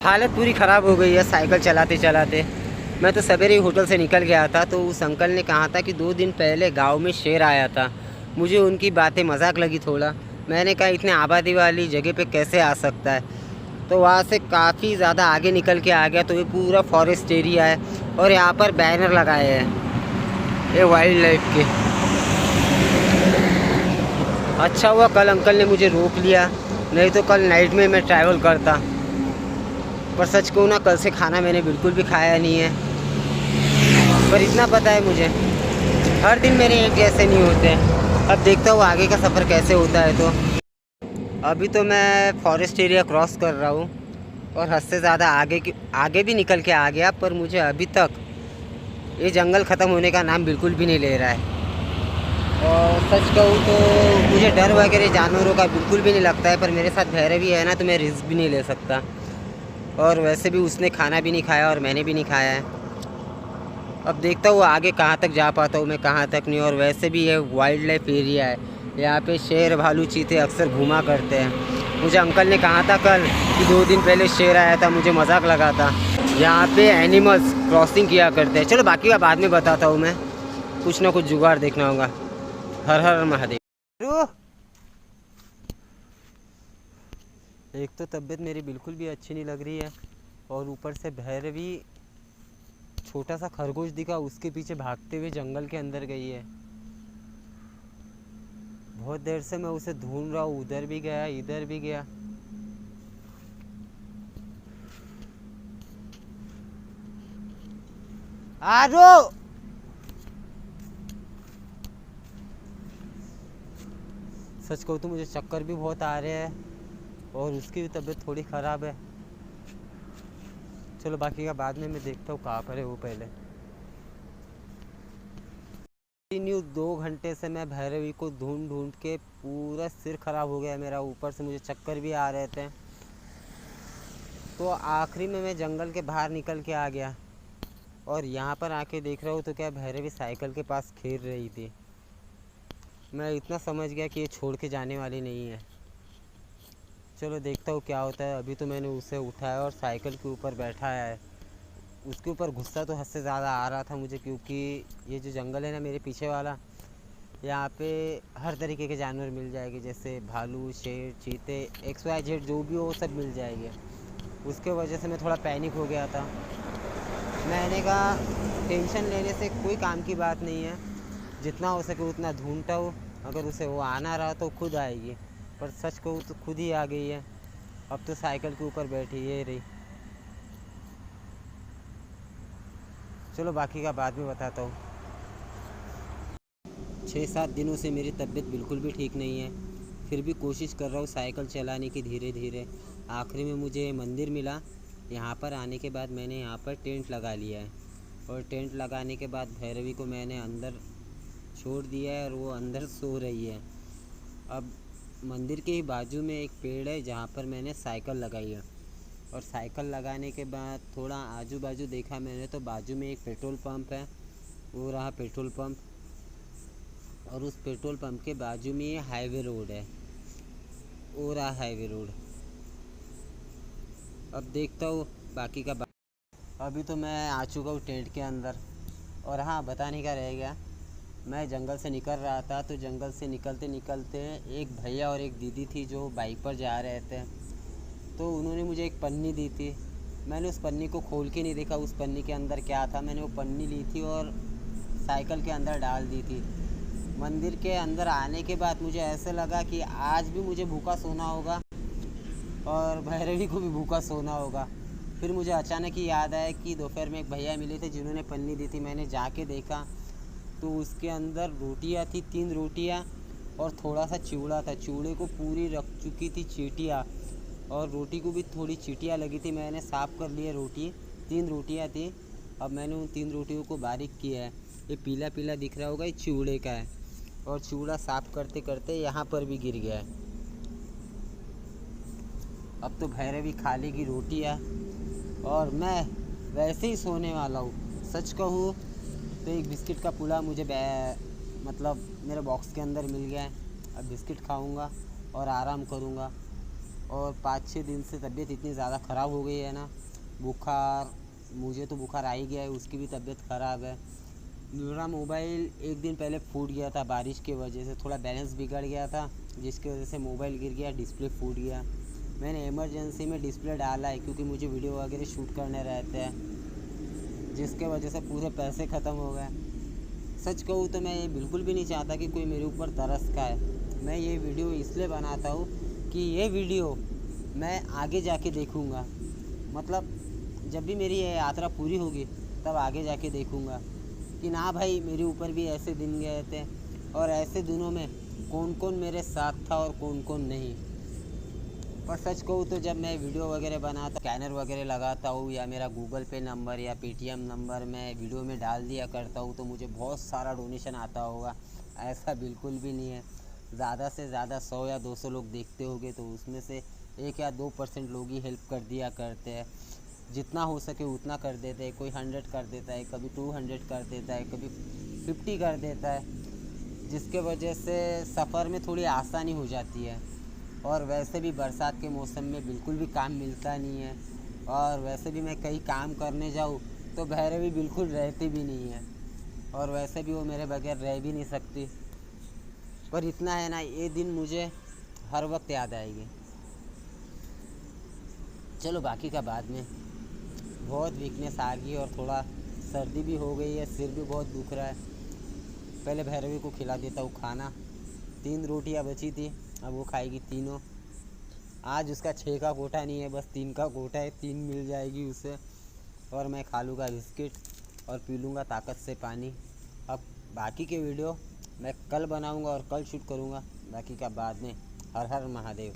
हालत पूरी ख़राब हो गई है साइकिल चलाते चलाते। मैं तो सवेरे ही होटल से निकल गया था तो उस अंकल ने कहा था कि 2 दिन पहले गांव में शेर आया था। मुझे उनकी बातें मजाक लगी थोड़ा। मैंने कहा इतने आबादी वाली जगह पे कैसे आ सकता है। तो वहाँ से काफ़ी ज़्यादा आगे निकल के आ गया तो ये पूरा फॉरेस्ट एरिया है और यहाँ पर बैनर लगाए हैं ये वाइल्ड लाइफ के। अच्छा हुआ कल अंकल ने मुझे रोक लिया, नहीं तो कल नाइट में मैं ट्रैवल करता। पर सच कहूँ ना, कल से खाना मैंने बिल्कुल भी खाया नहीं है। पर इतना पता है मुझे, हर दिन मेरे एक जैसे नहीं होते। अब देखता हूँ आगे का सफ़र कैसे होता है। तो अभी तो मैं फॉरेस्ट एरिया क्रॉस कर रहा हूँ और हद से ज़्यादा आगे भी निकल के आ गया, पर मुझे अभी तक ये जंगल ख़त्म होने का नाम बिल्कुल भी नहीं ले रहा है। और सच कहूँ तो मुझे डर वगैरह जानवरों का बिल्कुल भी नहीं लगता है, पर मेरे साथ भैरवी है ना, तो मैं रिस्क भी नहीं ले सकता। और वैसे भी उसने खाना भी नहीं खाया और मैंने भी नहीं खाया है। अब देखता हूँ आगे कहाँ तक जा पाता हूँ मैं, कहाँ तक नहीं। और वैसे भी ये वाइल्ड लाइफ एरिया है, यहाँ पे शेर भालू चीते अक्सर घूमा करते हैं। मुझे अंकल ने कहा था कल कि 2 दिन पहले शेर आया था, मुझे मजाक लगा था। यहाँ पे एनिमल्स क्रॉसिंग किया करते हैं। चलो बाकी का बाद में बताता हूँ मैं, कुछ ना कुछ जुगाड़ देखना होगा। हर हर महादेव। एक तो तबीयत मेरी बिल्कुल भी अच्छी नहीं लग रही है और ऊपर से भैरवी छोटा सा खरगोश दिखा, उसके पीछे भागते हुए जंगल के अंदर गई है। बहुत देर से मैं उसे ढूंढ रहा हूँ, उधर भी गया इधर भी गया। आरो सच कहूँ तो मुझे चक्कर भी बहुत आ रहे हैं और उसकी भी तबीयत थोड़ी ख़राब है। चलो बाकी का बाद में मैं देखता हूँ कहाँ पर है वो पहले। कंटिन्यू 2 घंटे से मैं भैरवी को ढूंढ ढूंढ के पूरा सिर खराब हो गया मेरा, ऊपर से मुझे चक्कर भी आ रहे थे। तो आखिरी में मैं जंगल के बाहर निकल के आ गया और यहाँ पर आके देख रहा हूँ तो क्या भैरवी साइकिल के पास खेल रही थी। मैं इतना समझ गया कि ये छोड़ के जाने वाली नहीं है। चलो देखता हूँ क्या होता है। अभी तो मैंने उसे उठाया और साइकिल के ऊपर बैठाया है। उसके ऊपर गुस्सा तो हद से ज़्यादा आ रहा था मुझे, क्योंकि ये जो जंगल है ना मेरे पीछे वाला, यहाँ पे हर तरीके के जानवर मिल जाएंगे, जैसे भालू शेर चीते XYZ जो भी हो सब मिल जाएंगे। उसके वजह से मैं थोड़ा पैनिक हो गया था। मैंने कहा टेंशन लेने से कोई काम की बात नहीं है, जितना हो सके उतना ढूंढता हूँ। अगर उसे वो आना रहा तो खुद आएगी, पर सच कहूँ तो खुद ही आ गई है। अब तो साइकिल के ऊपर बैठी ये रही। चलो बाकी का बाद में बताता हूँ। 6-7 दिनों से मेरी तबीयत बिल्कुल भी ठीक नहीं है, फिर भी कोशिश कर रहा हूँ साइकिल चलाने की धीरे धीरे। आखिरी में मुझे मंदिर मिला। यहाँ पर आने के बाद मैंने यहाँ पर टेंट लगा लिया है और टेंट लगाने के बाद भैरवी को मैंने अंदर छोड़ दिया है और वो अंदर सो रही है। अब मंदिर के ही बाजू में एक पेड़ है जहाँ पर मैंने साइकिल लगाई है। और साइकिल लगाने के बाद थोड़ा आजू बाजू देखा मैंने तो बाजू में एक पेट्रोल पंप है, वो रहा पेट्रोल पंप। और उस पेट्रोल पंप के बाजू में ये हाईवे रोड है, वो रहा हाईवे रोड। अब देखता हूँ बाकी का अभी तो मैं आ चुका हूँ टेंट के अंदर। और हाँ, बताने का रह गया, मैं जंगल से निकल रहा था तो जंगल से निकलते निकलते एक भैया और एक दीदी थी जो बाइक पर जा रहे थे। तो उन्होंने मुझे एक पन्नी दी थी। मैंने उस पन्नी को खोल के नहीं देखा उस पन्नी के अंदर क्या था। मैंने वो पन्नी ली थी और साइकिल के अंदर डाल दी थी। मंदिर के अंदर आने के बाद मुझे ऐसे लगा कि आज भी मुझे भूखा सोना होगा और भैरवी को भी भूखा सोना होगा। फिर मुझे अचानक ही याद आया कि दोपहर में एक भैया मिले थे जिन्होंने पन्नी दी थी। मैंने जाके देखा तो उसके अंदर रोटियां थी, 3 रोटियां और थोड़ा सा चिवड़ा था। चिवड़े को पूरी रख चुकी थी चींटियाँ और रोटी को भी थोड़ी चींटियाँ लगी थी। मैंने साफ़ कर लिए रोटी, 3 रोटियाँ थी। अब मैंने उन 3 रोटियों को बारीक किया है। ये पीला पीला दिख रहा होगा, ये चिवड़े का है। और चिवड़ा साफ़ करते करते यहाँ पर भी गिर गया है। अब तो भैरवी खा लेगी रोटियाँ और मैं वैसे ही सोने वाला हूँ। सच कहूँ तो एक बिस्किट का पुला मुझे मतलब मेरे बॉक्स के अंदर मिल गया है। अब बिस्किट खाऊंगा और आराम करूंगा और 5-6 दिन से तबीयत इतनी ज़्यादा ख़राब हो गई है ना, बुखार, मुझे तो बुखार आ ही गया है, उसकी भी तबीयत ख़राब है। मेरा मोबाइल एक दिन पहले फूट गया था बारिश की वजह से, थोड़ा बैलेंस बिगड़ गया था जिसकी वजह से मोबाइल गिर गया, डिस्प्ले फूट गया। मैंने इमरजेंसी में डिस्प्ले डाला है क्योंकि मुझे वीडियो वगैरह शूट करने रहते हैं, जिसके वजह से पूरे पैसे ख़त्म हो गए। सच कहूँ तो मैं ये बिल्कुल भी नहीं चाहता कि कोई मेरे ऊपर तरस खाए। मैं ये वीडियो इसलिए बनाता हूँ कि ये वीडियो मैं आगे जाके देखूँगा, मतलब जब भी मेरी ये यात्रा पूरी होगी तब आगे जाके देखूँगा कि ना भाई मेरे ऊपर भी ऐसे दिन गए थे और ऐसे दिनों में कौन कौन मेरे साथ था और कौन कौन नहीं। पर सच कहूँ तो जब मैं वीडियो वगैरह बनाता, स्कैनर वगैरह लगाता हूँ या मेरा गूगल पे नंबर या पेटीएम नंबर मैं वीडियो में डाल दिया करता हूँ तो मुझे बहुत सारा डोनेशन आता होगा। ऐसा बिल्कुल भी नहीं है। ज़्यादा से ज़्यादा 100 या 200 लोग देखते होंगे तो उसमें से 1 या 2% लोग ही हेल्प कर दिया करते हैं। जितना हो सके उतना कर देते हैं। कोई 100 कर देता है, कभी 200 कर देता है, कभी 50 कर देता है, जिसके वजह से सफ़र में थोड़ी आसानी हो जाती है। और वैसे भी बरसात के मौसम में बिल्कुल भी काम मिलता नहीं है, और वैसे भी मैं कहीं काम करने जाऊँ तो भैरवी बिल्कुल रहती भी नहीं है, और वैसे भी वो मेरे बगैर रह भी नहीं सकती। पर इतना है ना, ये दिन मुझे हर वक्त याद आएगी। चलो बाकी का बाद में। बहुत वीकनेस आ गई और थोड़ा सर्दी भी हो गई है, सिर भी बहुत दुख रहा है। पहले भैरवी को खिला देता हूँ खाना। 3 रोटियाँ बची थी, अब वो खाएगी तीनों। आज उसका 6 का कोटा नहीं है, बस 3 का कोटा है, 3 मिल जाएगी उसे। और मैं खा लूँगा बिस्किट और पी लूँगा ताकत से पानी। अब बाकी के वीडियो मैं कल बनाऊँगा और कल शूट करूँगा, बाकी का बाद में। हर हर महादेव।